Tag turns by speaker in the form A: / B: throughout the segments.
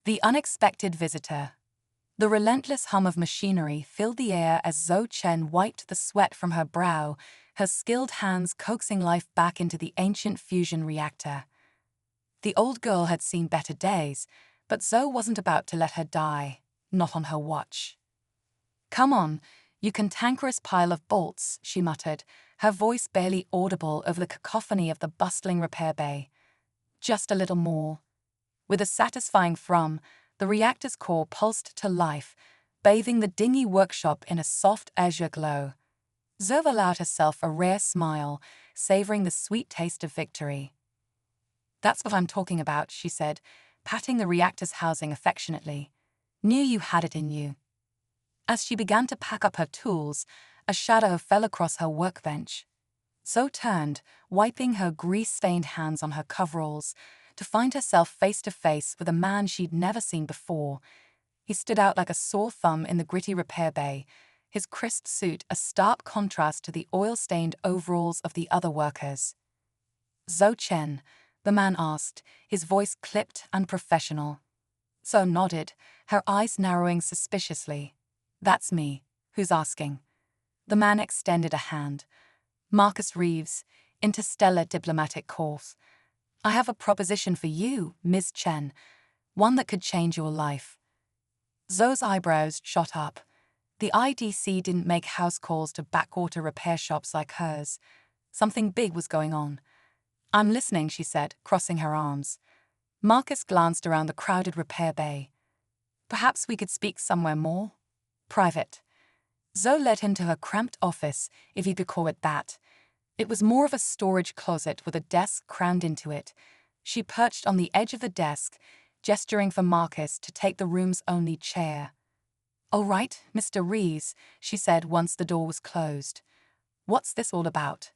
A: The unexpected visitor. The relentless hum of machinery filled the air as Zhou Chen wiped the sweat from her brow, her skilled hands coaxing life back into the ancient fusion reactor. The old girl had seen better days, but Zhou wasn't about to let her die, not on her watch. "Come on, you cantankerous pile of bolts," she muttered, her voice barely audible over the cacophony of the bustling repair bay. "Just a little more." With a satisfying thrum, the reactor's core pulsed to life, bathing the dingy workshop in a soft azure glow. Zhou allowed herself a rare smile, savoring the sweet taste of victory. "That's what I'm talking about," she said, patting the reactor's housing affectionately. "Knew you had it in you." As she began to pack up her tools, a shadow fell across her workbench. Zhou turned, wiping her grease-stained hands on her coveralls, to find herself face to face with a man she'd never seen before. He stood out like a sore thumb in the gritty repair bay, his crisp suit a stark contrast to the oil-stained overalls of the other workers. "Zhou Chen," the man asked, his voice clipped and professional. Zhou nodded, her eyes narrowing suspiciously. "That's me. Who's asking?" The man extended a hand. "Marcus Reeves, Interstellar Diplomatic Corps. I have a proposition for you, Ms. Chen, one that could change your life." Zhou's eyebrows shot up. The IDC didn't make house calls to backwater repair shops like hers. Something big was going on. "I'm listening," she said, crossing her arms. Marcus glanced around the crowded repair bay. "Perhaps we could speak somewhere more private." Zhou led him to her cramped office, if you could call it that. It was more of a storage closet with a desk crammed into it. She perched on the edge of the desk, gesturing for Marcus to take the room's only chair. "All right, Mr. Reeves," she said once the door was closed. "What's this all about?"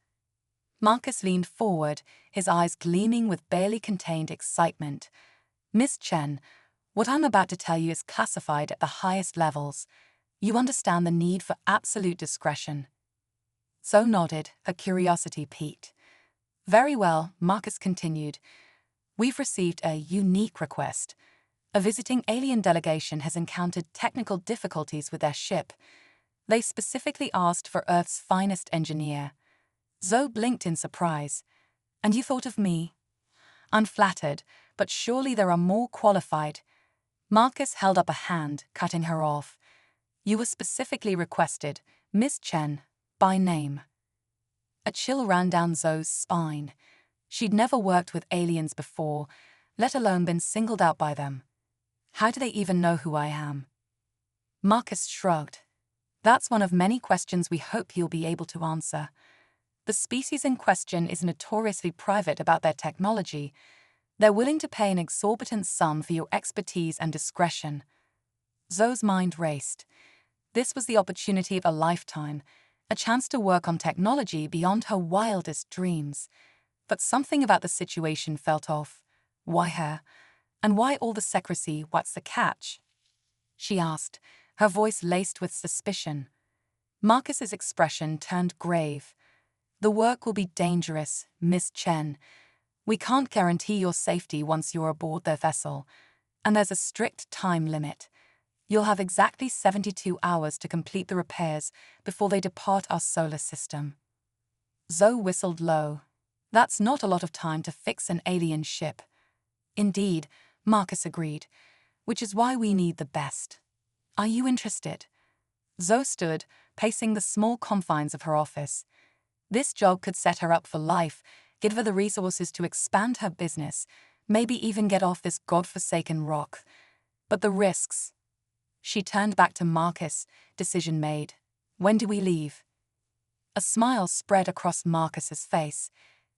A: Marcus leaned forward, his eyes gleaming with barely contained excitement. "Miss Chen, what I'm about to tell you is classified at the highest levels. You understand the need for absolute discretion." Zhou nodded, her curiosity piqued. "Very well," Marcus continued. "We've received a unique request. A visiting alien delegation has encountered technical difficulties with their ship. They specifically asked for Earth's finest engineer." Zhou blinked in surprise. "And you thought of me?" "I'm flattered, but surely there are more qualified." Marcus held up a hand, cutting her off. "You were specifically requested, Miss Chen, by name." A chill ran down Zhou's spine. She'd never worked with aliens before, let alone been singled out by them. "How do they even know who I am?" Marcus shrugged. "That's one of many questions we hope you'll be able to answer. The species in question is notoriously private about their technology. They're willing to pay an exorbitant sum for your expertise and discretion." Zhou's mind raced. This was the opportunity of a lifetime, a chance to work on technology beyond her wildest dreams. But something about the situation felt off. Why her? And why all the secrecy? What's the catch? She asked, her voice laced with suspicion. Marcus's expression turned grave. "The work will be dangerous, Miss Chen. We can't guarantee your safety once you're aboard their vessel, and there's a strict time limit. You'll have exactly 72 hours to complete the repairs before they depart our solar system." Zhou whistled low. "That's not a lot of time to fix an alien ship." "Indeed," Marcus agreed, "which is why we need the best. Are you interested?" Zhou stood, pacing the small confines of her office. This job could set her up for life, give her the resources to expand her business, maybe even get off this godforsaken rock. But the risks. She turned back to Marcus, decision made. "When do we leave?" A smile spread across Marcus's face.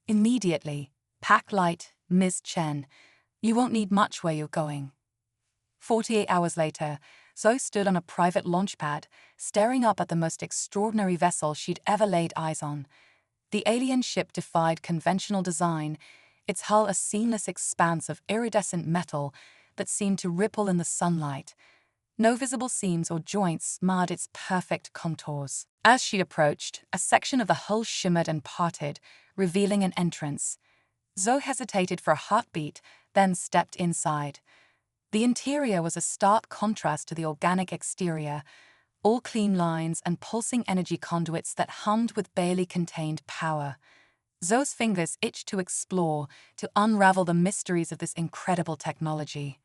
A: "Immediately. Pack light, Ms. Chen. You won't need much where you're going." 48 hours later, Zoe stood on a private launch pad, staring up at the most extraordinary vessel she'd ever laid eyes on. The alien ship defied conventional design, its hull a seamless expanse of iridescent metal that seemed to ripple in the sunlight. No visible seams or joints marred its perfect contours. As she approached, a section of the hull shimmered and parted, revealing an entrance. Zoe hesitated for a heartbeat, then stepped inside. The interior was a stark contrast to the organic exterior, all clean lines and pulsing energy conduits that hummed with barely contained power. Zoe's fingers itched to explore, to unravel the mysteries of this incredible technology.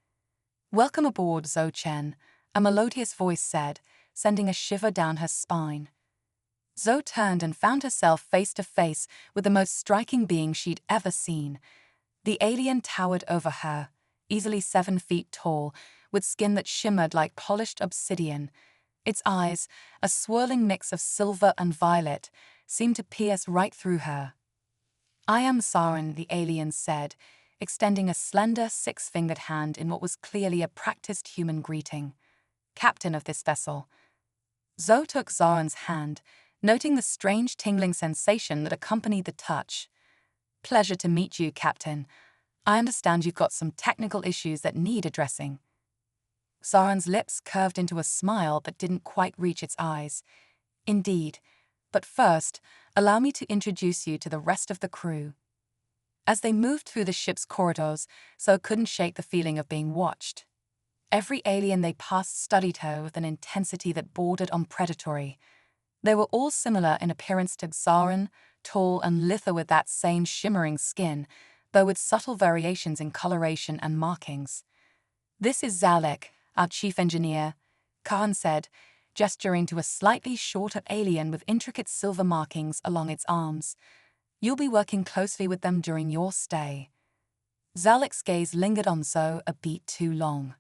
A: "Welcome aboard, Zoe Chen," a melodious voice said, sending a shiver down her spine. Zoe turned and found herself face to face with the most striking being she'd ever seen. The alien towered over her, easily 7 feet tall, with skin that shimmered like polished obsidian. Its eyes, a swirling mix of silver and violet, seemed to pierce right through her. "I am Sarin," the alien said, extending a slender 6-fingered hand in what was clearly a practiced human greeting. "Captain of this vessel." Zoe took Zarin's hand, noting the strange tingling sensation that accompanied the touch. "Pleasure to meet you, Captain. I understand you've got some technical issues that need addressing." Zarin's lips curved into a smile that didn't quite reach its eyes. "Indeed. But first, allow me to introduce you to the rest of the crew." As they moved through the ship's corridors, Zoe couldn't shake the feeling of being watched. Every alien they passed studied her with an intensity that bordered on predatory. They were all similar in appearance to Zarin, tall and lithe with that same shimmering skin, though with subtle variations in coloration and markings. "This is Zalek, our chief engineer," Khan said, gesturing to a slightly shorter alien with intricate silver markings along its arms. "You'll be working closely with them during your stay." Zalek's gaze lingered on Zoe a beat too long.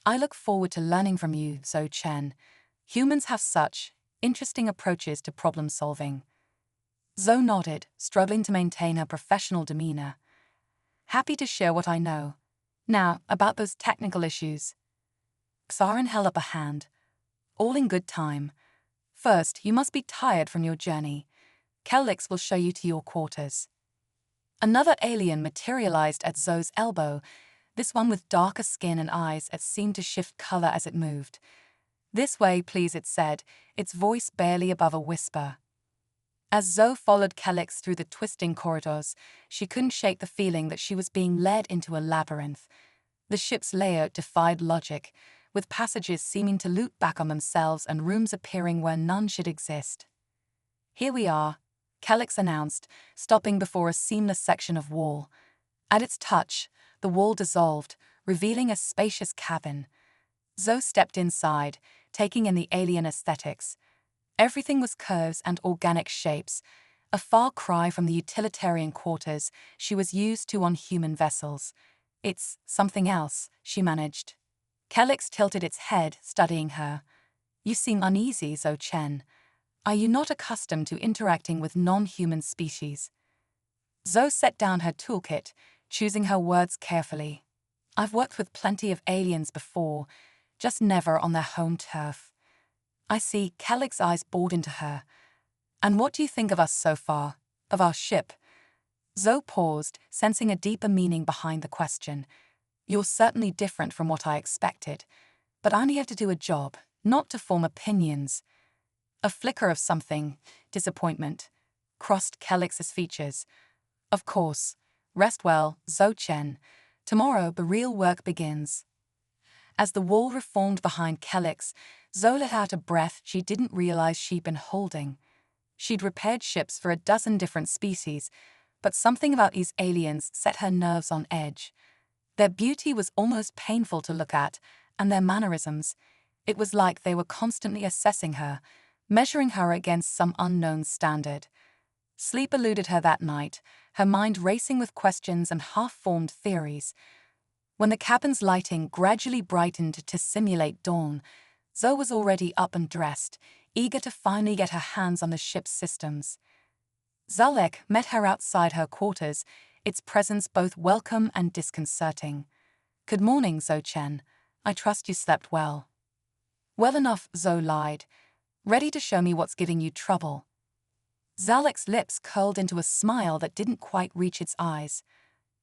A: "I look forward to learning from you, Zoe Chen. Humans have such interesting approaches to problem solving." Zoe nodded, struggling to maintain her professional demeanor. "Happy to share what I know. Now, about those technical issues." Zarin held up a hand. "All in good time. First, you must be tired from your journey. Kelix will show you to your quarters." Another alien materialized at Zoe's elbow, this one with darker skin and eyes that seemed to shift color as it moved. "This way, please," it said, its voice barely above a whisper. As Zoe followed Kelix through the twisting corridors, she couldn't shake the feeling that she was being led into a labyrinth. The ship's layout defied logic, with passages seeming to loop back on themselves and rooms appearing where none should exist. "Here we are," Kelix announced, stopping before a seamless section of wall. At its touch, the wall dissolved, revealing a spacious cabin. Zoe stepped inside, taking in the alien aesthetics. Everything was curves and organic shapes, a far cry from the utilitarian quarters she was used to on human vessels. "It's something else," she managed. Kelix tilted its head, studying her. "You seem uneasy, Zoe Chen. Are you not accustomed to interacting with non-human species?" Zoe set down her toolkit, choosing her words carefully. "I've worked with plenty of aliens before, just never on their home turf." "I see." Kelix's eyes bored into her. "And what do you think of us so far? Of our ship?" Zoe paused, sensing a deeper meaning behind the question. "You're certainly different from what I expected, but I'm here to do a job, not to form opinions." A flicker of something, disappointment, crossed Kelix's features. "Of course. Rest well, Zoe Chen. Tomorrow the real work begins." As the wall reformed behind Kelix, Zoe let out a breath she didn't realize she'd been holding. She'd repaired ships for a dozen different species, but something about these aliens set her nerves on edge. Their beauty was almost painful to look at, and their mannerisms. It was like they were constantly assessing her, measuring her against some unknown standard. Sleep eluded her that night, her mind racing with questions and half-formed theories. When the cabin's lighting gradually brightened to simulate dawn, Zoe was already up and dressed, eager to finally get her hands on the ship's systems. Zalek met her outside her quarters, its presence both welcome and disconcerting. "Good morning, Zoe Chen. I trust you slept well." "Well enough," Zoe lied. "Ready to show me what's giving you trouble?" Zalek's lips curled into a smile that didn't quite reach its eyes.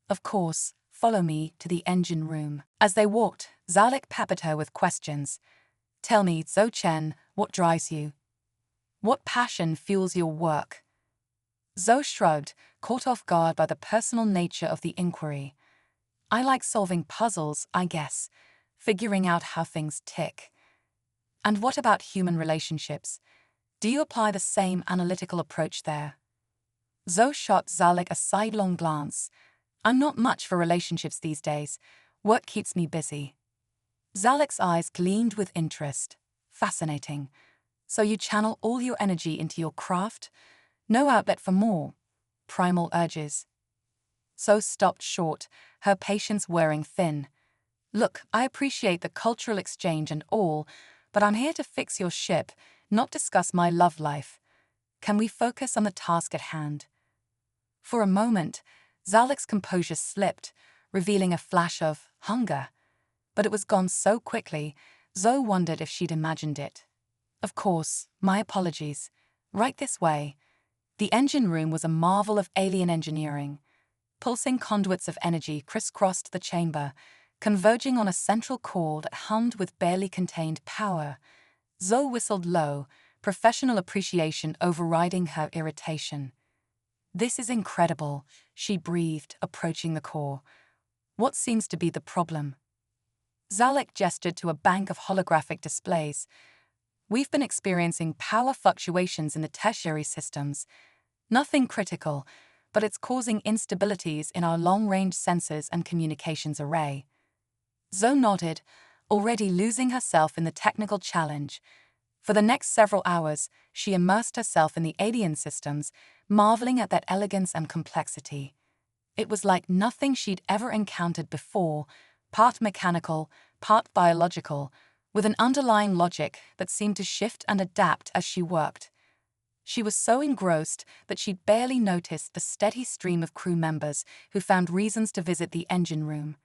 A: "Of course, follow me to the engine room." As they walked, Zalek peppered her with questions. "Tell me, Zoe Chen, what drives you? What passion fuels your work?" Zoe shrugged, caught off guard by the personal nature of the inquiry. I like solving puzzles, I guess, figuring out how things tick. And what about human relationships? Do you apply the same analytical approach there? Zoe shot Zalek a sidelong glance. I'm not much for relationships these days. Work keeps me busy. Zalek's eyes gleamed with interest. Fascinating. So you channel all your energy into your craft? No outlet for more primal urges. Zoe stopped short, her patience wearing thin. Look, I appreciate the cultural exchange and all, but I'm here to fix your ship, not discuss my love life. Can we focus on the task at hand? For a moment, Zalek's composure slipped, revealing a flash of hunger. But it was gone so quickly, Zoe wondered if she'd imagined it. Of course, my apologies. Right this way. The engine room was a marvel of alien engineering. Pulsing conduits of energy crisscrossed the chamber, converging on a central core that hummed with barely contained power. Zoe whistled low, professional appreciation overriding her irritation. This is incredible, she breathed, approaching the core. What seems to be the problem? Zalek gestured to a bank of holographic displays. We've been experiencing power fluctuations in the tertiary systems. Nothing critical, but it's causing instabilities in our long-range sensors and communications array. Zoe nodded, already losing herself in the technical challenge. For the next several hours, she immersed herself in the alien systems, marveling at that elegance and complexity. It was like nothing she'd ever encountered before, part mechanical, part biological, with an underlying logic that seemed to shift and adapt as she worked. She was so engrossed that she'd barely noticed the steady stream of crew members who found reasons to visit the engine room.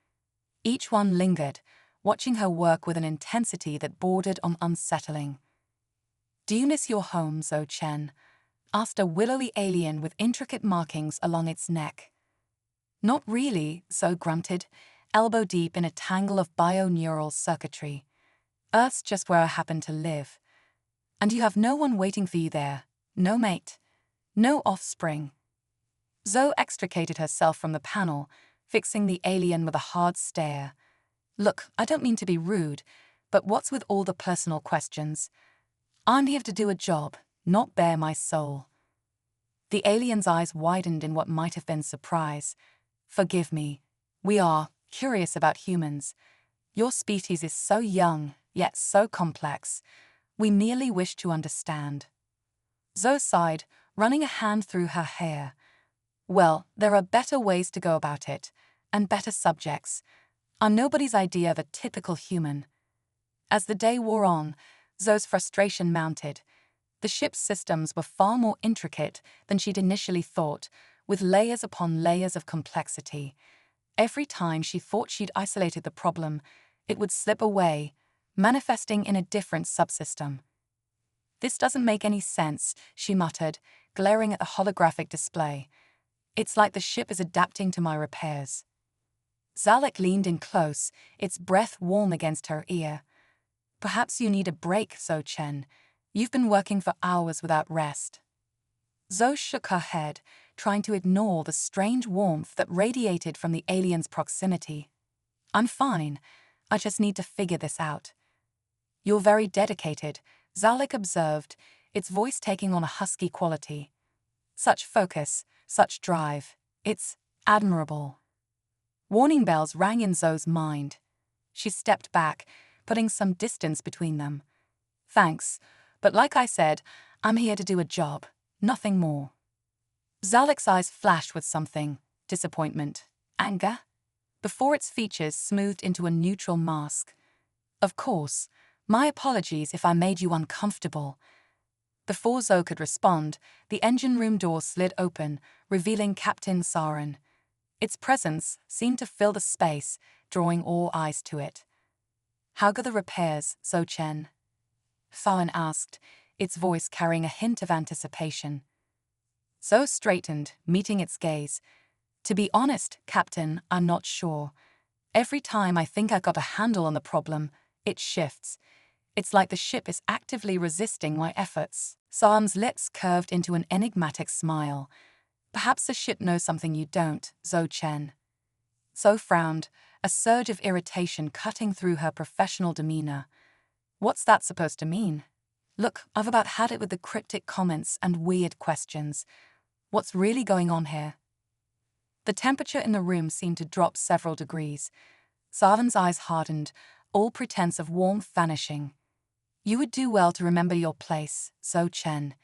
A: Each one lingered, watching her work with an intensity that bordered on unsettling. "Do you miss your home, Zoe Chen?" asked a willowy alien with intricate markings along its neck. "Not really," Zoe grunted, elbow deep in a tangle of bio-neural circuitry. "Earth's just where I happen to live. And you have no one waiting for you there, no mate, no offspring." Zoe extricated herself from the panel, fixing the alien with a hard stare. "Look, I don't mean to be rude, but what's with all the personal questions? I'm here to do a job, not bare my soul." The alien's eyes widened in what might have been surprise. "Forgive me. We are curious about humans. Your species is so young, yet so complex. We merely wish to understand." Zoe sighed, running a hand through her hair. "Well, there are better ways to go about it, and better subjects. I'm nobody's idea of a typical human." As the day wore on, Zoe's frustration mounted. The ship's systems were far more intricate than she'd initially thought, with layers upon layers of complexity. Every time she thought she'd isolated the problem, it would slip away, manifesting in a different subsystem. "This doesn't make any sense," she muttered, glaring at the holographic display. "It's like the ship is adapting to my repairs." Zalek leaned in close, its breath warm against her ear. "Perhaps you need a break, Zoe Chen. You've been working for hours without rest." Zoe shook her head, trying to ignore the strange warmth that radiated from the alien's proximity. "I'm fine. I just need to figure this out." "You're very dedicated," Zalek observed, its voice taking on a husky quality. "Such focus, such drive. It's admirable." Warning bells rang in Zoe's mind. She stepped back, putting some distance between them. "Thanks, but like I said, I'm here to do a job, nothing more." Zalek's eyes flashed with something: disappointment, anger, before its features smoothed into a neutral mask. "Of course, my apologies if I made you uncomfortable." Before Zoe could respond, the engine room door slid open, revealing Captain Saren. Its presence seemed to fill the space, drawing all eyes to it. "How go the repairs, Zoe Chen?" Saren asked, its voice carrying a hint of anticipation. Zoe straightened, meeting its gaze. "To be honest, Captain, I'm not sure. Every time I think I got a handle on the problem, it shifts. It's like the ship is actively resisting my efforts." Saren's lips curved into an enigmatic smile. "Perhaps the ship knows something you don't, Zoe Chen." Zoe frowned, a surge of irritation cutting through her professional demeanor. What's that supposed to mean? Look, I've about had it with the cryptic comments and weird questions. What's really going on here? The temperature in the room seemed to drop several degrees. Sarvan's eyes hardened, all pretense of warmth vanishing. You would do well to remember your place, Zoe Chen.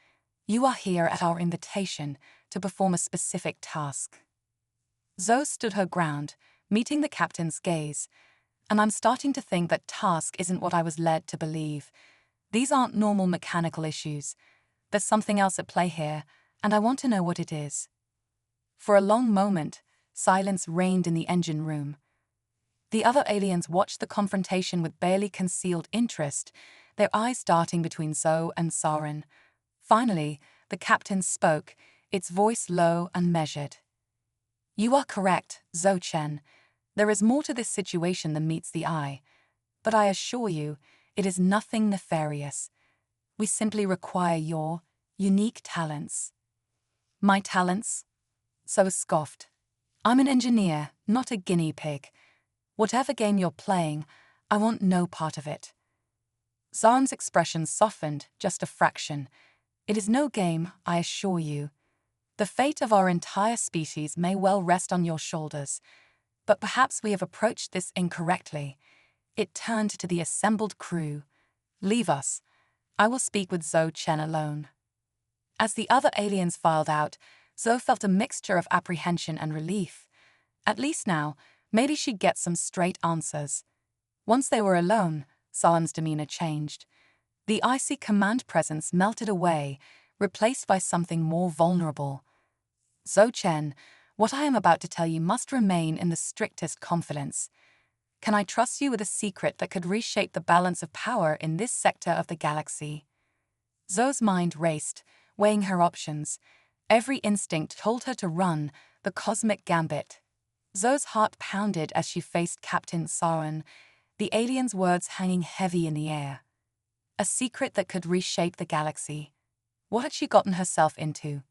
A: You are here at our invitation to perform a specific task. Zoe stood her ground, meeting the captain's gaze. And I'm starting to think that task isn't what I was led to believe. These aren't normal mechanical issues. There's something else at play here, and I want to know what it is. For a long moment, silence reigned in the engine room. The other aliens watched the confrontation with barely concealed interest, their eyes darting between Zoe and Saren. Finally, the captain spoke, its voice low and measured. You are correct, Zoe Chen. There is more to this situation than meets the eye. But I assure you, it is nothing nefarious. We simply require your unique talents. My talents? Zoe scoffed. I'm an engineer, not a guinea pig. Whatever game you're playing, I want no part of it. Zaren's expression softened just a fraction. It is no game, I assure you. The fate of our entire species may well rest on your shoulders, but perhaps we have approached this incorrectly. It turned to the assembled crew. Leave us. I will speak with Zoe Chen alone. As the other aliens filed out, Zoe felt a mixture of apprehension and relief. At least now, maybe she'd get some straight answers. Once they were alone, Saren's demeanor changed. The icy command presence melted away, replaced by something more vulnerable. Zoe Chen, what I am about to tell you must remain in the strictest confidence. Can I trust you with a secret that could reshape the balance of power in this sector of the galaxy? Zoe's mind raced, weighing her options. Every instinct told her to run, the cosmic gambit. Zoe's heart pounded as she faced Captain Saren, the alien's words hanging heavy in the air. A secret that could reshape the galaxy. What had she gotten herself into?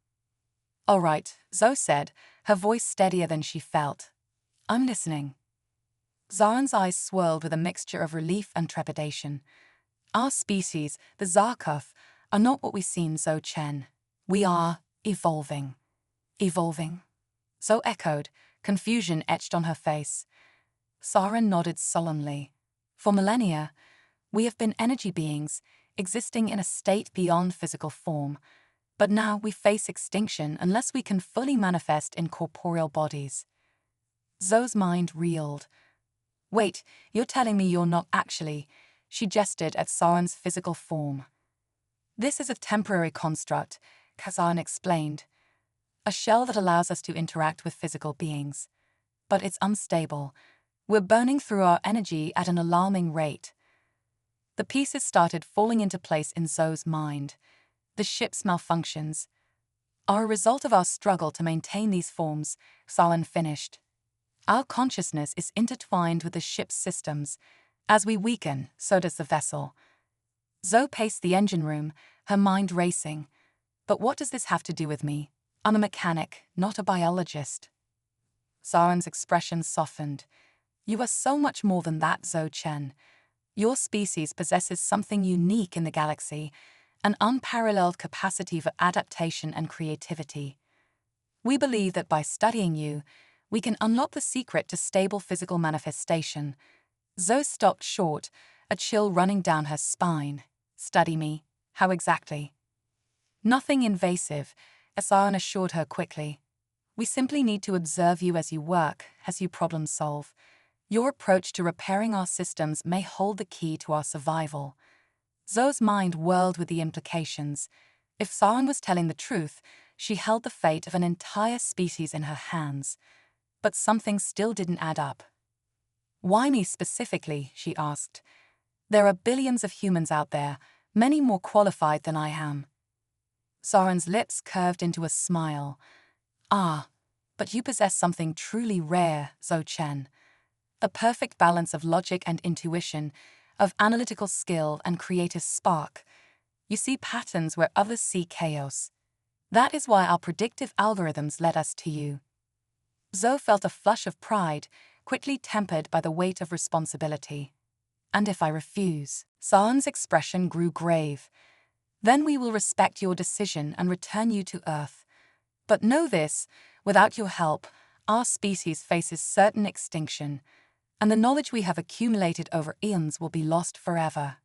A: All right, Zoe said, her voice steadier than she felt. I'm listening. Zaren's eyes swirled with a mixture of relief and trepidation. Our species, the Zarkov, are not what we seem, Zoe Chen. We are evolving. Evolving? Zoe echoed, confusion etched on her face. Saren nodded solemnly. For millennia, we have been energy beings, existing in a state beyond physical form. But now we face extinction unless we can fully manifest in corporeal bodies. Zoe's mind reeled. Wait, you're telling me you're not actually... She gestured at Saren's physical form. This is a temporary construct, Kazan explained. A shell that allows us to interact with physical beings. But it's unstable. We're burning through our energy at an alarming rate. The pieces started falling into place in Zoe's mind. The ship's malfunctions are a result of our struggle to maintain these forms, Saren finished. Our consciousness is intertwined with the ship's systems. As we weaken, so does the vessel. Zoe paced the engine room, her mind racing. But what does this have to do with me? I'm a mechanic, not a biologist. Saren's expression softened. You are so much more than that, Zoe Chen. Your species possesses something unique in the galaxy, an unparalleled capacity for adaptation and creativity. We believe that by studying you, we can unlock the secret to stable physical manifestation. Zoe stopped short, a chill running down her spine. Study me? How exactly? Nothing invasive, Saren assured her quickly. We simply need to observe you as you work, as you problem solve. Your approach to repairing our systems may hold the key to our survival. Zoe's mind whirled with the implications. If Saren was telling the truth, she held the fate of an entire species in her hands. But something still didn't add up. Why me specifically? She asked. There are billions of humans out there, many more qualified than I am. Saren's lips curved into a smile. Ah, but you possess something truly rare, Zoe Chen. A perfect balance of logic and intuition, of analytical skill and creative spark. You see patterns where others see chaos. That is why our predictive algorithms led us to you. Zoe felt a flush of pride, quickly tempered by the weight of responsibility. And if I refuse? Saren's expression grew grave. Then we will respect your decision and return you to Earth. But know this, without your help, our species faces certain extinction, and the knowledge we have accumulated over eons will be lost forever.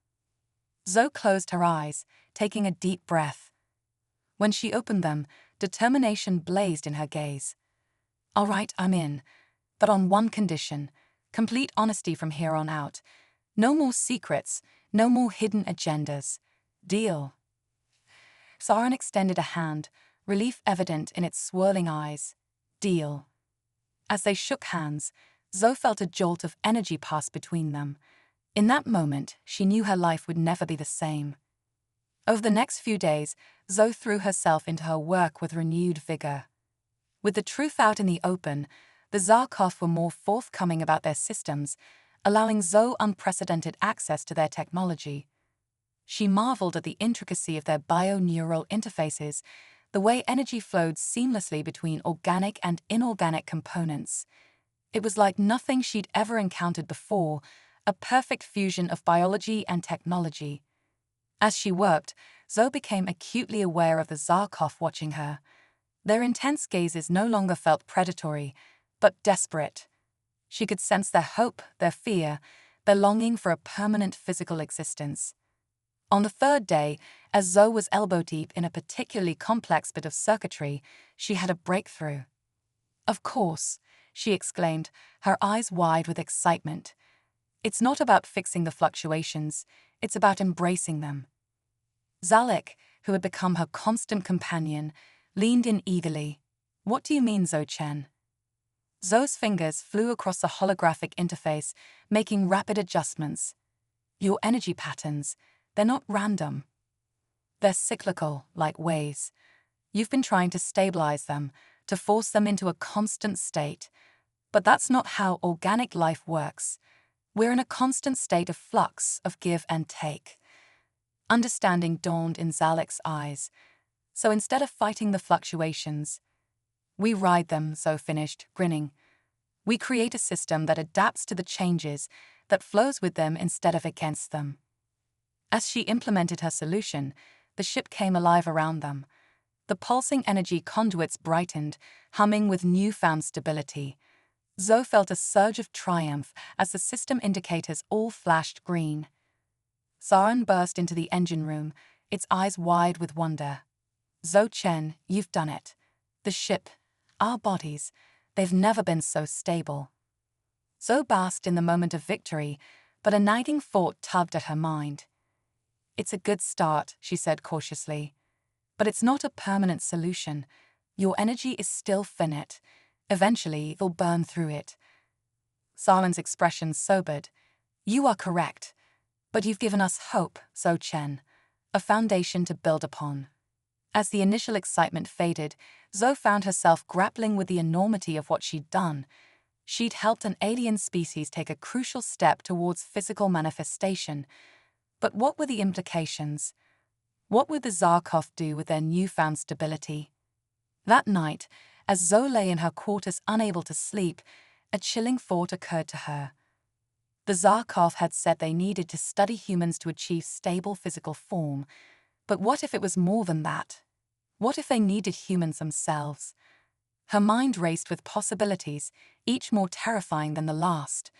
A: Zoe closed her eyes, taking a deep breath. When she opened them, determination blazed in her gaze. All right, I'm in, but on one condition: complete honesty from here on out. No more secrets, no more hidden agendas. Deal? Saren extended a hand, relief evident in its swirling eyes. Deal. As they shook hands, Zoe felt a jolt of energy pass between them. In that moment, she knew her life would never be the same. Over the next few days, Zoe threw herself into her work with renewed vigor. With the truth out in the open, the Zarkov were more forthcoming about their systems, allowing Zoe unprecedented access to their technology. She marveled at the intricacy of their bio-neural interfaces, the way energy flowed seamlessly between organic and inorganic components. It was like nothing she'd ever encountered before, a perfect fusion of biology and technology. As she worked, Zoe became acutely aware of the Zarkov watching her. Their intense gazes no longer felt predatory, but desperate. She could sense their hope, their fear, their longing for a permanent physical existence. On the third day, as Zoe was elbow-deep in a particularly complex bit of circuitry, she had a breakthrough. Of course, she exclaimed, her eyes wide with excitement. It's not about fixing the fluctuations, it's about embracing them. Zalek, who had become her constant companion, leaned in eagerly. What do you mean, Zoe Chen? Zoe's fingers flew across the holographic interface, making rapid adjustments. Your energy patterns, they're not random. They're cyclical, like waves. You've been trying to stabilize them, to force them into a constant state. But that's not how organic life works. We're in a constant state of flux, of give and take. Understanding dawned in Zalek's eyes. So instead of fighting the fluctuations, we ride them, Zoe finished, grinning. We create a system that adapts to the changes, that flows with them instead of against them. As she implemented her solution, the ship came alive around them. The pulsing energy conduits brightened, humming with newfound stability. Zoe felt a surge of triumph as the system indicators all flashed green. Saren burst into the engine room, its eyes wide with wonder. Zoe Chen, you've done it. The ship, our bodies, they've never been so stable. Zoe basked in the moment of victory, but a nagging thought tugged at her mind. It's a good start, she said cautiously. But it's not a permanent solution. Your energy is still finite. Eventually, you'll burn through it. Saren's expression sobered. You are correct. But you've given us hope, Zoe Chen, a foundation to build upon. As the initial excitement faded, Zoe found herself grappling with the enormity of what she'd done. She'd helped an alien species take a crucial step towards physical manifestation. But what were the implications? What would the Zarkov do with their newfound stability? That night, as Zoe lay in her quarters unable to sleep, a chilling thought occurred to her. The Zarkov had said they needed to study humans to achieve stable physical form. But what if it was more than that? What if they needed humans themselves? Her mind raced with possibilities, each more terrifying than the last.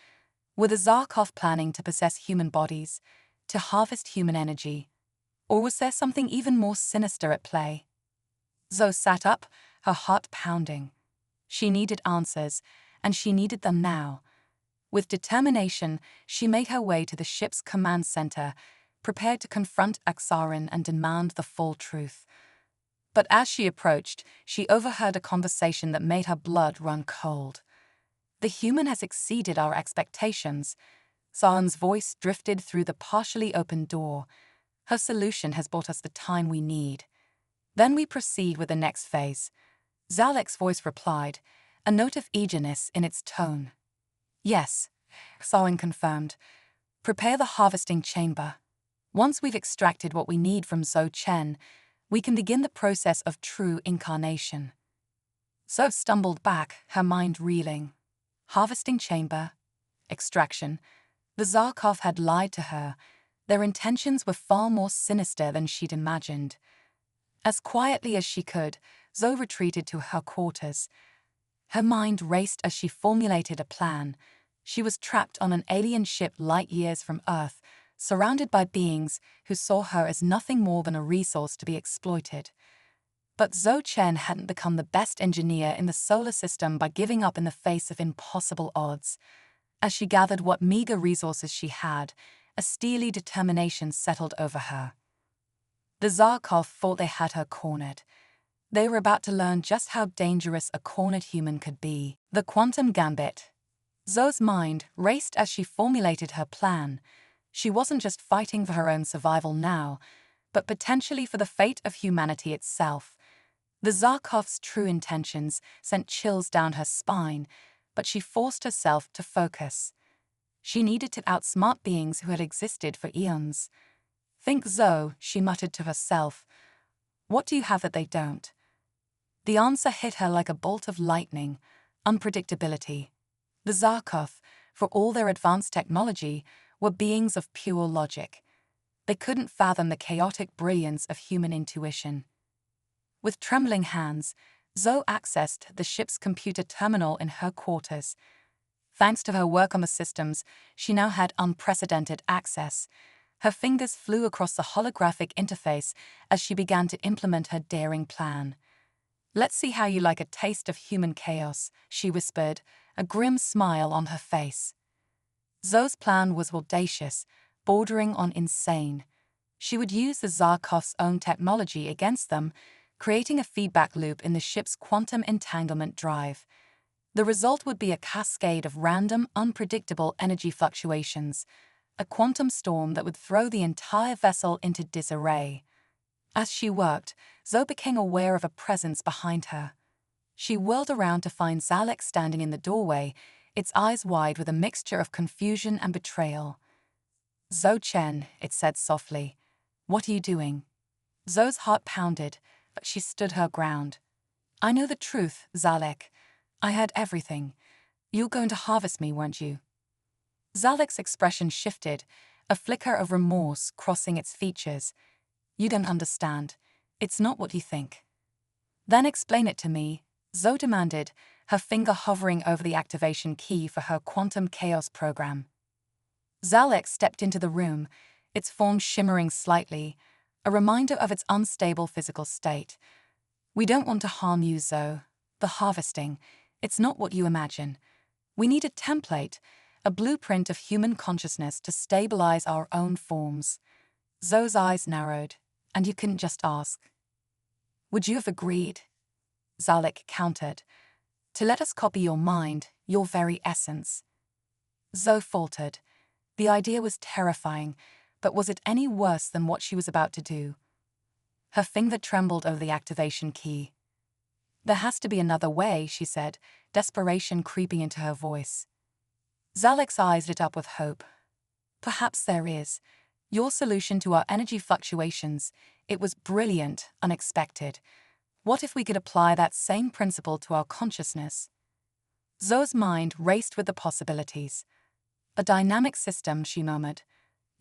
A: Were the Zarkov planning to possess human bodies, to harvest human energy? Or was there something even more sinister at play? Zoe sat up, her heart pounding. She needed answers, and she needed them now. With determination, she made her way to the ship's command center, prepared to confront Aksarin and demand the full truth. But as she approached, she overheard a conversation that made her blood run cold. The human has exceeded our expectations. Saren's voice drifted through the partially open door. Her solution has bought us the time we need. Then we proceed with the next phase. Zalek's voice replied, a note of eagerness in its tone. Yes, Saren confirmed. Prepare the harvesting chamber. Once we've extracted what we need from Zoe Chen, we can begin the process of true incarnation. Zoe stumbled back, her mind reeling. Harvesting chamber. Extraction. The Zarkov had lied to her. Their intentions were far more sinister than she'd imagined. As quietly as she could, Zoe retreated to her quarters. Her mind raced as she formulated a plan. She was trapped on an alien ship light years from Earth, surrounded by beings who saw her as nothing more than a resource to be exploited. But Zoe Chen hadn't become the best engineer in the solar system by giving up in the face of impossible odds. As she gathered what meager resources she had, a steely determination settled over her. The Zarkov thought they had her cornered. They were about to learn just how dangerous a cornered human could be. The quantum gambit. Zoe's mind raced as she formulated her plan. She wasn't just fighting for her own survival now, but potentially for the fate of humanity itself. The Zarkov's true intentions sent chills down her spine, but she forced herself to focus. She needed to outsmart beings who had existed for eons. "Think, Zoe," she muttered to herself. "What do you have that they don't?" The answer hit her like a bolt of lightning: unpredictability. The Zarkov, for all their advanced technology, were beings of pure logic. They couldn't fathom the chaotic brilliance of human intuition. With trembling hands, Zoe accessed the ship's computer terminal in her quarters. Thanks to her work on the systems, she now had unprecedented access. Her fingers flew across the holographic interface as she began to implement her daring plan. "Let's see how you like a taste of human chaos," she whispered, a grim smile on her face. Zoe's plan was audacious, bordering on insane. She would use the Zarkov's own technology against them, creating a feedback loop in the ship's quantum entanglement drive. The result would be a cascade of random, unpredictable energy fluctuations, a quantum storm that would throw the entire vessel into disarray. As she worked, Zoe became aware of a presence behind her. She whirled around to find Zalek standing in the doorway, its eyes wide with a mixture of confusion and betrayal. "Zoe Chen," it said softly. "What are you doing?" Zoe's heart pounded, but she stood her ground. "I know the truth, Zalek. I heard everything. You were going to harvest me, weren't you?" Zalek's expression shifted, a flicker of remorse crossing its features. "You don't understand. It's not what you think." "Then explain it to me," Zoe demanded, her finger hovering over the activation key for her quantum chaos program. Zalek stepped into the room, its form shimmering slightly, a reminder of its unstable physical state. "We don't want to harm you, Zoe. The harvesting, it's not what you imagine. We need a template, a blueprint of human consciousness to stabilize our own forms." Zoe's eyes narrowed. "And you couldn't just ask?" "Would you have agreed?" Zalek countered. "To let us copy your mind, your very essence?" Zoe faltered. The idea was terrifying, but was it any worse than what she was about to do? Her finger trembled over the activation key. "There has to be another way," she said, desperation creeping into her voice. Zalek's eyes lit up with hope. "Perhaps there is. Your solution to our energy fluctuations, it was brilliant, unexpected. What if we could apply that same principle to our consciousness?" Zoe's mind raced with the possibilities. "A dynamic system," she murmured.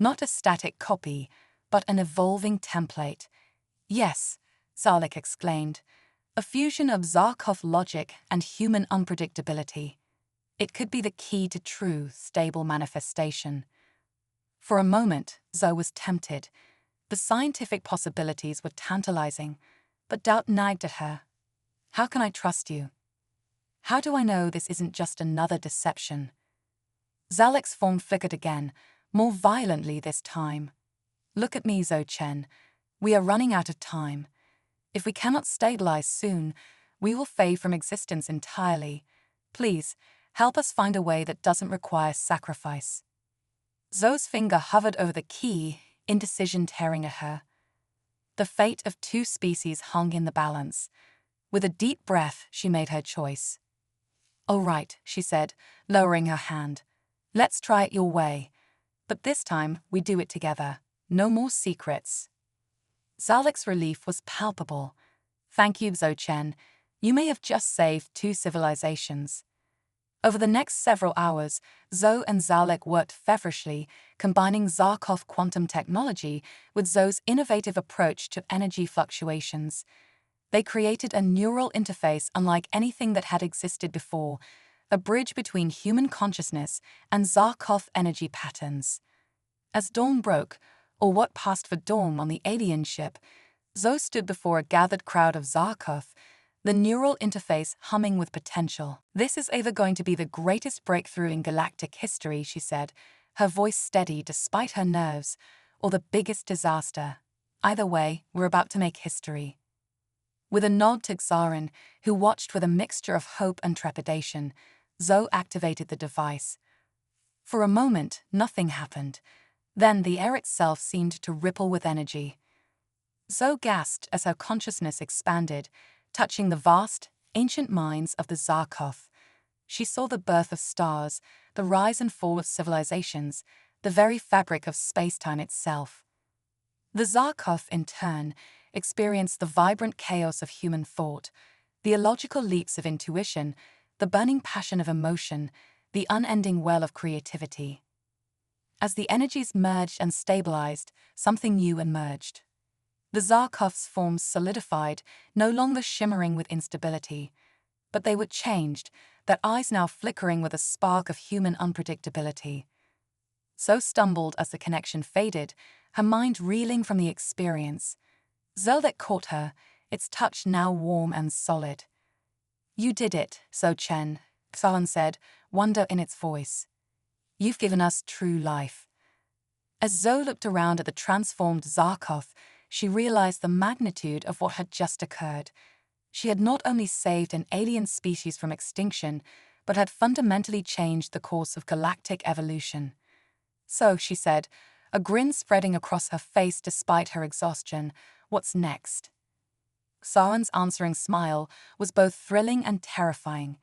A: "Not a static copy, but an evolving template." "Yes," Zalek exclaimed. "A fusion of Zarkov logic and human unpredictability. It could be the key to true, stable manifestation." For a moment, Zoe was tempted. The scientific possibilities were tantalizing, but doubt nagged at her. "How can I trust you? How do I know this isn't just another deception?" Zalek's form flickered again, more violently this time. "Look at me, Zoe Chen. We are running out of time. If we cannot stabilize soon, we will fade from existence entirely. Please, help us find a way that doesn't require sacrifice." Zoe's finger hovered over the key, indecision tearing at her. The fate of two species hung in the balance. With a deep breath, she made her choice. "All right," she said, lowering her hand. "Let's try it your way. But this time, we do it together. No more secrets." Zalek's relief was palpable. "Thank you, Zoe Chen. You may have just saved two civilizations." Over the next several hours, Zoe and Zalek worked feverishly, combining Zarkov quantum technology with Zoe's innovative approach to energy fluctuations. They created a neural interface unlike anything that had existed before, a bridge between human consciousness and Zarkov energy patterns. As dawn broke, or what passed for dawn on the alien ship, Zoe stood before a gathered crowd of Zarkov, the neural interface humming with potential. "This is either going to be the greatest breakthrough in galactic history," she said, her voice steady despite her nerves, "or the biggest disaster. Either way, we're about to make history." With a nod to Xarin, who watched with a mixture of hope and trepidation, Zoe activated the device. For a moment, nothing happened. Then the air itself seemed to ripple with energy. Zoe gasped as her consciousness expanded, touching the vast, ancient minds of the Zarkov. She saw the birth of stars, the rise and fall of civilizations, the very fabric of space-time itself. The Zarkov, in turn, experienced the vibrant chaos of human thought, the illogical leaps of intuition, the burning passion of emotion, the unending well of creativity. As the energies merged and stabilized, something new emerged. The Zarkov's forms solidified, no longer shimmering with instability. But they were changed, their eyes now flickering with a spark of human unpredictability. So stumbled as the connection faded, her mind reeling from the experience. Zeldek caught her, its touch now warm and solid. "You did it, So Chen," Xalan said, wonder in its voice. "You've given us true life." As Zoe looked around at the transformed Zarkov, she realized the magnitude of what had just occurred. She had not only saved an alien species from extinction, but had fundamentally changed the course of galactic evolution. "So," she said, a grin spreading across her face despite her exhaustion, "what's next?" Saren's answering smile was both thrilling and terrifying.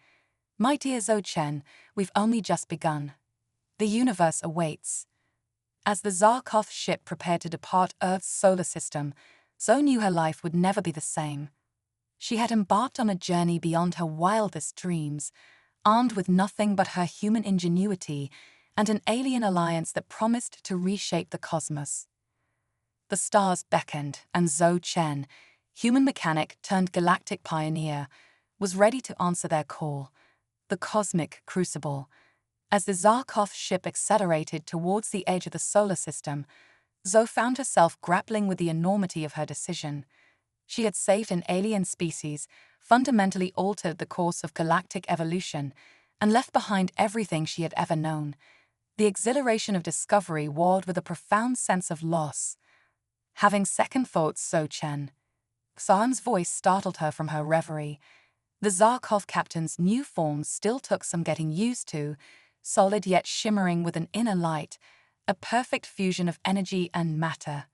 A: "My dear Zoe Chen, we've only just begun. The universe awaits." As the Zarkov ship prepared to depart Earth's solar system, Zoe knew her life would never be the same. She had embarked on a journey beyond her wildest dreams, armed with nothing but her human ingenuity and an alien alliance that promised to reshape the cosmos. The stars beckoned, and Zoe Chen, human mechanic turned galactic pioneer, was ready to answer their call. The cosmic crucible. As the Zarkov ship accelerated towards the edge of the solar system, Zoe found herself grappling with the enormity of her decision. She had saved an alien species, fundamentally altered the course of galactic evolution, and left behind everything she had ever known. The exhilaration of discovery warred with a profound sense of loss. "Having second thoughts, So Chen." Xaan's voice startled her from her reverie. The Zarkov captain's new form still took some getting used to, solid yet shimmering with an inner light, a perfect fusion of energy and matter.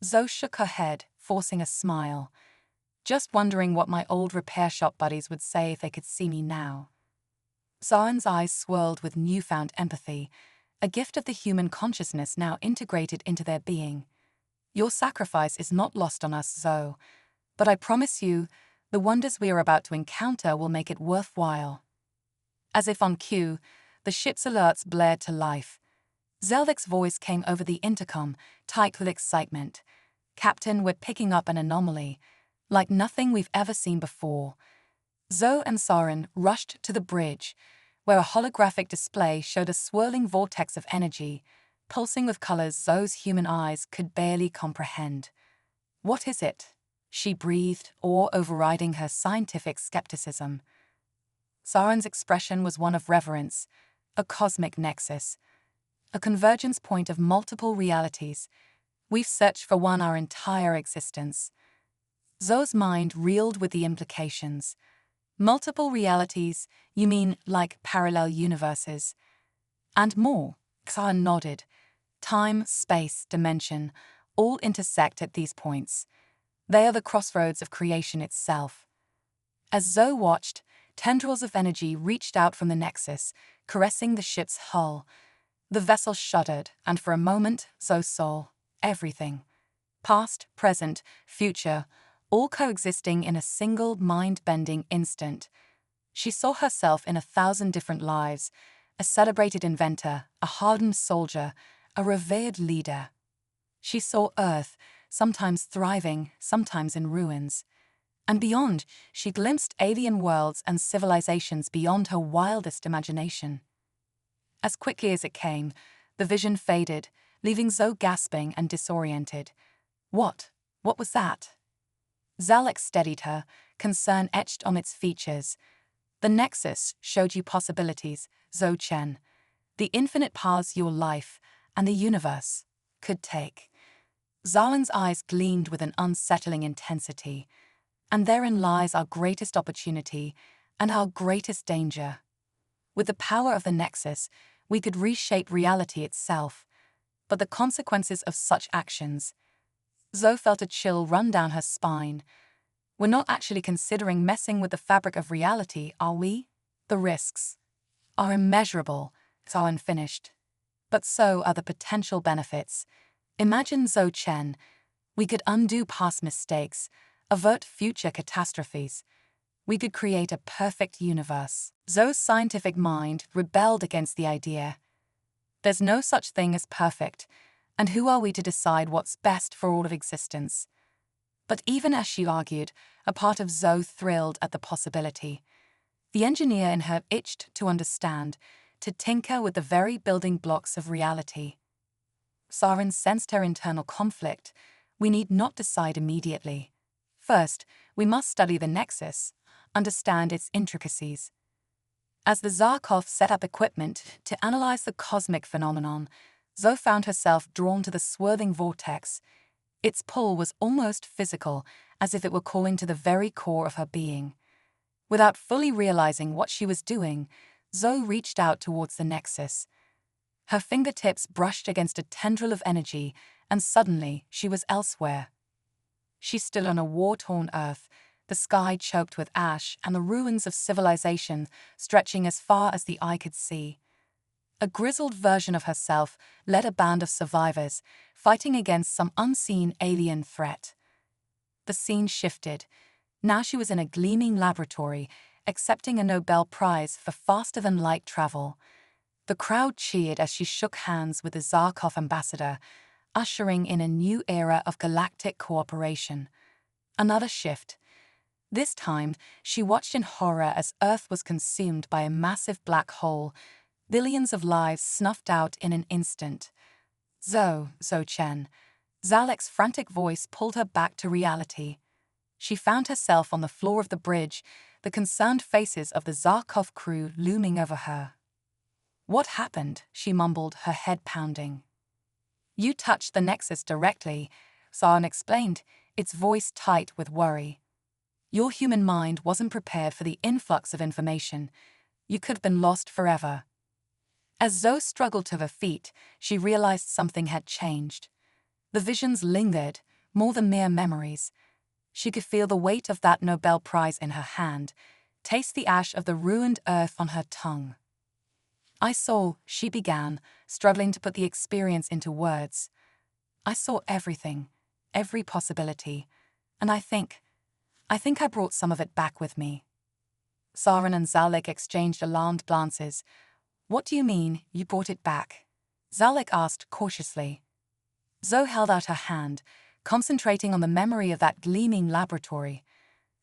A: Zoe shook her head, forcing a smile. "Just wondering what my old repair shop buddies would say if they could see me now." Zaren's eyes swirled with newfound empathy, a gift of the human consciousness now integrated into their being. "Your sacrifice is not lost on us, Zoe, but I promise you, the wonders we are about to encounter will make it worthwhile." As if on cue, the ship's alerts blared to life. Zeldek's voice came over the intercom, tight with excitement. "Captain, we're picking up an anomaly, like nothing we've ever seen before." Zoe and Saren rushed to the bridge, where a holographic display showed a swirling vortex of energy, pulsing with colors Zoe's human eyes could barely comprehend. "What is it?" she breathed, awe overriding her scientific skepticism. Saren's expression was one of reverence, a cosmic nexus, a convergence point of multiple realities. "We've searched for one our entire existence." Zoe's mind reeled with the implications. "Multiple realities, you mean like parallel universes?" "And more," Xan nodded. "Time, space, dimension, all intersect at these points. They are the crossroads of creation itself." As Zoe watched, tendrils of energy reached out from the nexus, caressing the ship's hull. The vessel shuddered, and for a moment, Zoe saw everything. Past, present, future, all coexisting in a single mind-bending instant. She saw herself in 1,000 different lives, a celebrated inventor, a hardened soldier, a revered leader. She saw Earth, sometimes thriving, sometimes in ruins. And beyond, she glimpsed alien worlds and civilizations beyond her wildest imagination. As quickly as it came, the vision faded, leaving Zoe gasping and disoriented. What? What was that? Zalek steadied her, concern etched on its features. The Nexus showed you possibilities, Zoe Chen. The infinite paths your life, and the universe, could take. Zalin's eyes gleamed with an unsettling intensity. And therein lies our greatest opportunity and our greatest danger. With the power of the Nexus, we could reshape reality itself. But the consequences of such actions... Zoe felt a chill run down her spine. We're not actually considering messing with the fabric of reality, are we? The risks are immeasurable, Zarin finished. But so are the potential benefits. Imagine Zoe Chen. We could undo past mistakes, avert future catastrophes. We could create a perfect universe. Zoe's scientific mind rebelled against the idea. There's no such thing as perfect, and who are we to decide what's best for all of existence? But even as she argued, a part of Zoe thrilled at the possibility. The engineer in her itched to understand, to tinker with the very building blocks of reality. Zarin sensed her internal conflict. We need not decide immediately. First, we must study the Nexus, understand its intricacies. As the Zarkov set up equipment to analyze the cosmic phenomenon, Zoe found herself drawn to the swirling vortex. Its pull was almost physical, as if it were calling to the very core of her being. Without fully realizing what she was doing, Zoe reached out towards the Nexus. Her fingertips brushed against a tendril of energy, and suddenly she was elsewhere. She stood on a war-torn Earth, the sky choked with ash and the ruins of civilization stretching as far as the eye could see. A grizzled version of herself led a band of survivors, fighting against some unseen alien threat. The scene shifted. Now she was in a gleaming laboratory, accepting a Nobel Prize for faster-than-light travel. The crowd cheered as she shook hands with the Zarkov ambassador, ushering in a new era of galactic cooperation. Another shift. This time, she watched in horror as Earth was consumed by a massive black hole, billions of lives snuffed out in an instant. Zoe Chen. Zalek's frantic voice pulled her back to reality. She found herself on the floor of the bridge, the concerned faces of the Zarkov crew looming over her. What happened? She mumbled, her head pounding. You touched the Nexus directly, Zarin explained, its voice tight with worry. Your human mind wasn't prepared for the influx of information. You could have been lost forever. As Zoe struggled to her feet, she realized something had changed. The visions lingered, more than mere memories. She could feel the weight of that Nobel Prize in her hand, taste the ash of the ruined Earth on her tongue. I saw, she began, struggling to put the experience into words. I saw everything, every possibility, and I think I brought some of it back with me. Zarin and Zalek exchanged alarmed glances. What do you mean, you brought it back? Zalek asked cautiously. Zoe held out her hand, concentrating on the memory of that gleaming laboratory.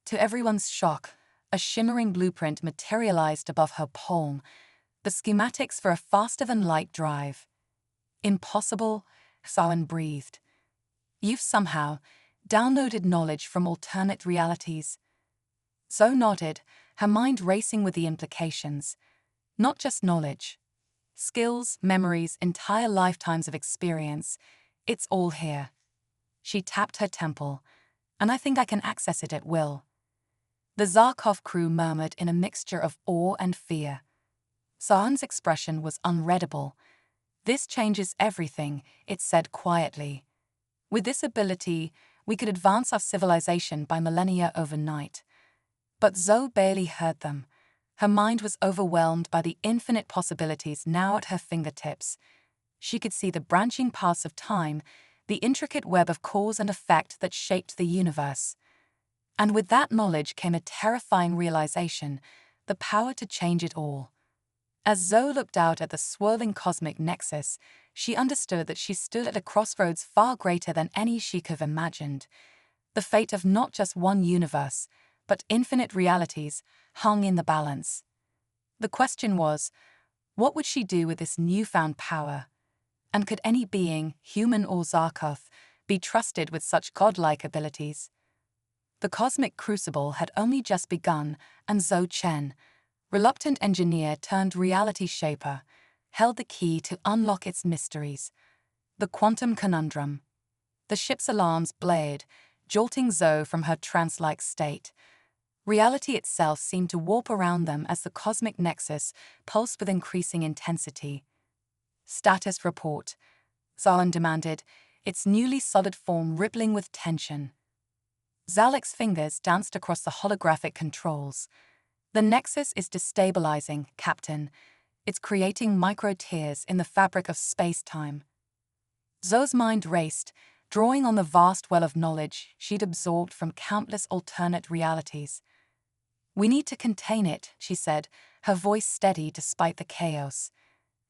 A: To everyone's shock, a shimmering blueprint materialized above her palm, the schematics for a faster-than-light drive. Impossible, Zarin breathed. You've somehow downloaded knowledge from alternate realities. Zoe nodded, her mind racing with the implications. Not just knowledge. Skills, memories, entire lifetimes of experience. It's all here. She tapped her temple. And I think I can access it at will. The Zarkov crew murmured in a mixture of awe and fear. Zarin's expression was unreadable. This changes everything, it said quietly. With this ability, we could advance our civilization by millennia overnight. But Zoe barely heard them. Her mind was overwhelmed by the infinite possibilities now at her fingertips. She could see the branching paths of time, the intricate web of cause and effect that shaped the universe. And with that knowledge came a terrifying realization. the power to change it all. As Zoe looked out at the swirling cosmic nexus, she understood that she stood at a crossroads far greater than any she could have imagined. The fate of not just one universe, but infinite realities, hung in the balance. The question was, what would she do with this newfound power? And could any being, human or Zarkov, be trusted with such godlike abilities? The cosmic crucible had only just begun, and Zoe Chen, reluctant engineer turned reality shaper, held the key to unlock its mysteries. The quantum conundrum. The ship's alarms blared, jolting Zoe from her trance-like state. Reality itself seemed to warp around them as the cosmic nexus pulsed with increasing intensity. Status report, Zalan demanded, its newly solid form rippling with tension. Zalek's fingers danced across the holographic controls. The nexus is destabilizing, Captain. It's creating micro-tears in the fabric of space-time. Zoe's mind raced, drawing on the vast well of knowledge she'd absorbed from countless alternate realities. We need to contain it, she said, her voice steady despite the chaos.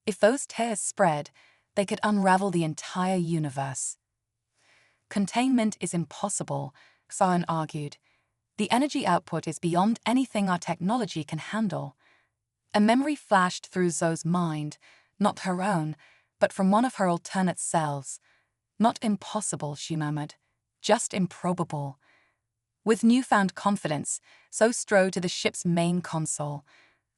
A: If those tears spread, they could unravel the entire universe. Containment is impossible, Xian argued. The energy output is beyond anything our technology can handle. A memory flashed through Zoe's mind, not her own, but from one of her alternate selves. Not impossible, she murmured, just improbable. With newfound confidence, Zoe strode to the ship's main console.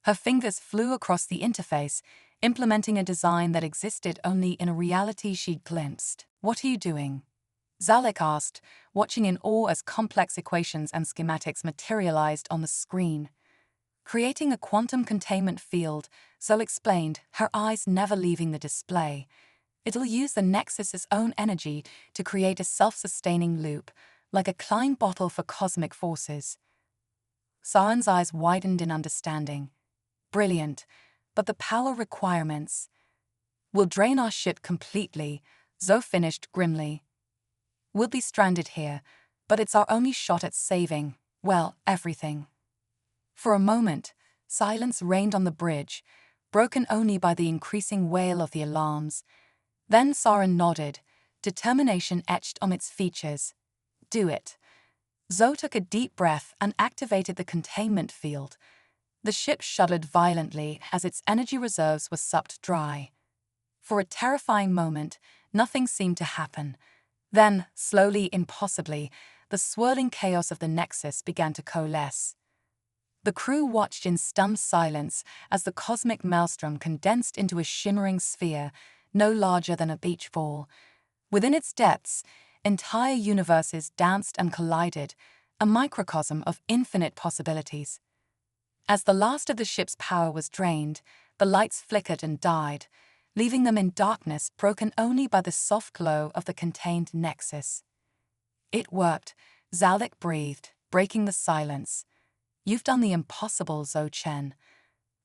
A: Her fingers flew across the interface, implementing a design that existed only in a reality she'd glimpsed. What are you doing? Zalek asked, watching in awe as complex equations and schematics materialized on the screen. Creating a quantum containment field, Zoe explained, her eyes never leaving the display. It'll use the Nexus's own energy to create a self-sustaining loop, like a Klein bottle for cosmic forces. Saren's eyes widened in understanding. Brilliant, but the power requirements. We'll drain our ship completely, Zoe finished grimly. We'll be stranded here, but it's our only shot at saving, well, everything. For a moment, silence reigned on the bridge, broken only by the increasing wail of the alarms. Then Saren nodded, determination etched on its features. Do it. Zoe took a deep breath and activated the containment field. The ship shuddered violently as its energy reserves were sucked dry. For a terrifying moment, nothing seemed to happen. Then, slowly, impossibly, the swirling chaos of the Nexus began to coalesce. The crew watched in stunned silence as the cosmic maelstrom condensed into a shimmering sphere, no larger than a beach ball. Within its depths, entire universes danced and collided, a microcosm of infinite possibilities. As the last of the ship's power was drained, the lights flickered and died, leaving them in darkness broken only by the soft glow of the contained Nexus. It worked, Zalek breathed, breaking the silence. You've done the impossible, Zoe Chen.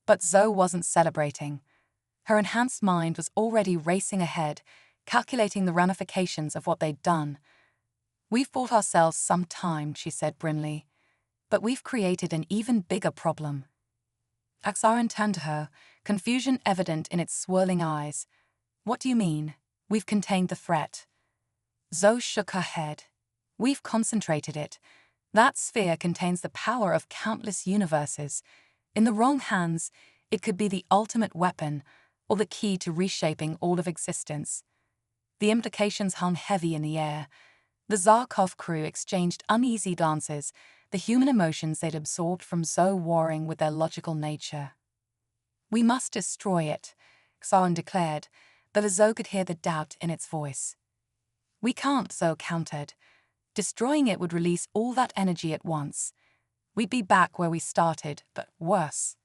A: But Zoe wasn't celebrating. Her enhanced mind was already racing ahead, calculating the ramifications of what they'd done. We've bought ourselves some time, she said grimly. But we've created an even bigger problem. Aksaran turned to her, confusion evident in its swirling eyes. What do you mean? We've contained the threat. Zoe shook her head. We've concentrated it. That sphere contains the power of countless universes. In the wrong hands, it could be the ultimate weapon, or the key to reshaping all of existence. The implications hung heavy in the air. The Zarkov crew exchanged uneasy glances, the human emotions they'd absorbed from Zoe warring with their logical nature. We must destroy it, Xalan declared, but Zoe could hear the doubt in its voice. We can't, Zoe countered. Destroying it would release all that energy at once. We'd be back where we started, but worse.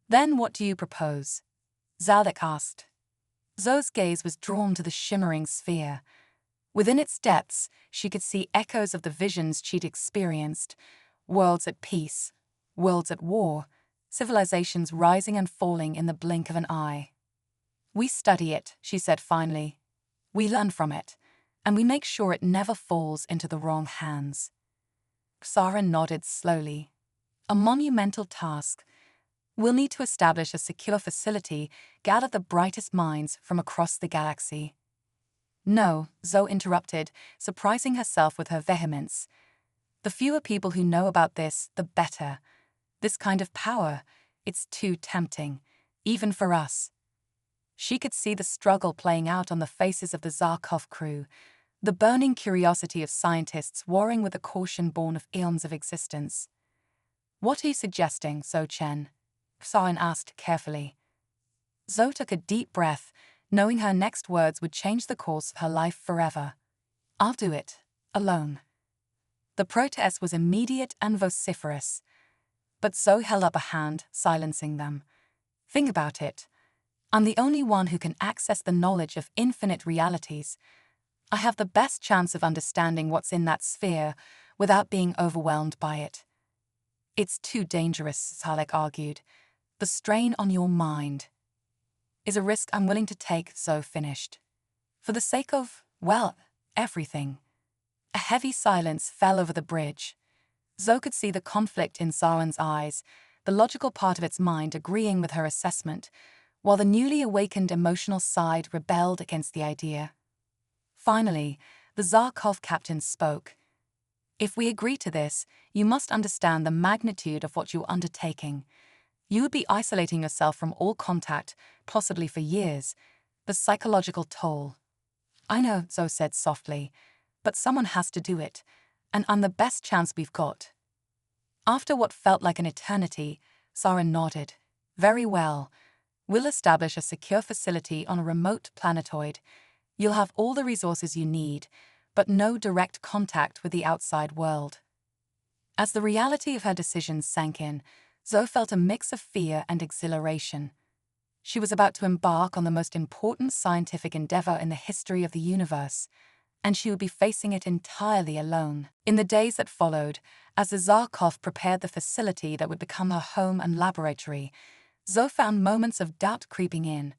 A: Then what do you propose? Zalek asked. Zoe's gaze was drawn to the shimmering sphere. Within its depths, she could see echoes of the visions she'd experienced. Worlds at peace, worlds at war, civilizations rising and falling in the blink of an eye. We study it, she said finally. We learn from it, and we make sure it never falls into the wrong hands. Xara nodded slowly. A monumental task, We'll need to establish a secure facility, gather the brightest minds from across the galaxy. No, Zoe interrupted, surprising herself with her vehemence. The fewer people who know about this, the better. This kind of power, it's too tempting, even for us. She could see the struggle playing out on the faces of the Zarkov crew, the burning curiosity of scientists warring with a caution born of eons of existence. What are you suggesting, Zoe Chen? Sarin asked carefully. Zoe took a deep breath, knowing her next words would change the course of her life forever. I'll do it, alone. The protest was immediate and vociferous, but Zoe held up a hand, silencing them. Think about it. I'm the only one who can access the knowledge of infinite realities. I have the best chance of understanding what's in that sphere without being overwhelmed by it. It's too dangerous, Salek argued. The strain on your mind is a risk I'm willing to take, Zoe finished. For the sake of, well, everything. A heavy silence fell over the bridge. Zoe could see the conflict in Saren's eyes, the logical part of its mind agreeing with her assessment, while the newly awakened emotional side rebelled against the idea. Finally, the Zarkov captain spoke. If we agree to this, you must understand the magnitude of what you're undertaking. You would be isolating yourself from all contact, possibly for years. The psychological toll. I know, Zoe said softly, but someone has to do it, and I'm the best chance we've got. After what felt like an eternity, Saren nodded. Very well. We'll establish a secure facility on a remote planetoid. You'll have all the resources you need, but no direct contact with the outside world. As the reality of her decision sank in, Zoe felt a mix of fear and exhilaration. She was about to embark on the most important scientific endeavor in the history of the universe, and she would be facing it entirely alone. In the days that followed, as the Zarkov prepared the facility that would become her home and laboratory, Zoe found moments of doubt creeping in.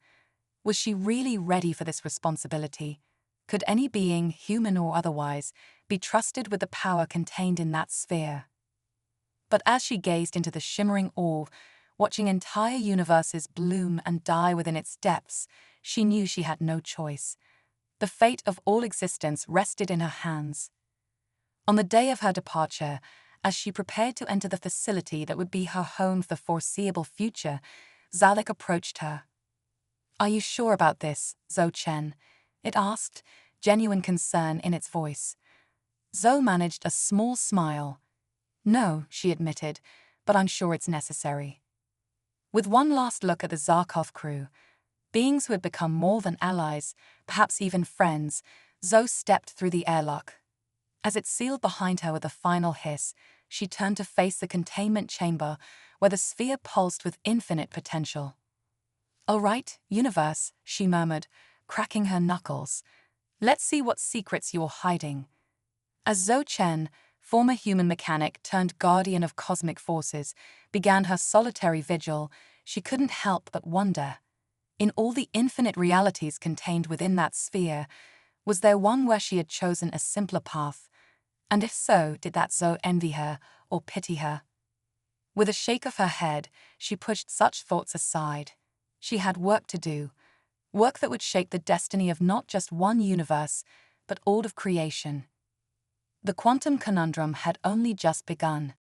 A: Was she really ready for this responsibility? Could any being, human or otherwise, be trusted with the power contained in that sphere? But as she gazed into the shimmering orb, watching entire universes bloom and die within its depths, she knew she had no choice. The fate of all existence rested in her hands. On the day of her departure, as she prepared to enter the facility that would be her home for the foreseeable future, Zalek approached her. Are you sure about this, Zoe Chen? It asked, genuine concern in its voice. Zoe managed a small smile. No, she admitted, but I'm sure it's necessary. With one last look at the Zarkov crew, beings who had become more than allies, perhaps even friends, Zoe stepped through the airlock. As it sealed behind her with a final hiss, she turned to face the containment chamber where the sphere pulsed with infinite potential. All right, universe, she murmured, cracking her knuckles. Let's see what secrets you're hiding. As Zoe Chen, former human mechanic turned guardian of cosmic forces, began her solitary vigil, she couldn't help but wonder. In all the infinite realities contained within that sphere, was there one where she had chosen a simpler path? And if so, did that Zoe envy her or pity her? With a shake of her head, she pushed such thoughts aside. She had work to do, work that would shape the destiny of not just one universe, but all of creation. The quantum conundrum had only just begun.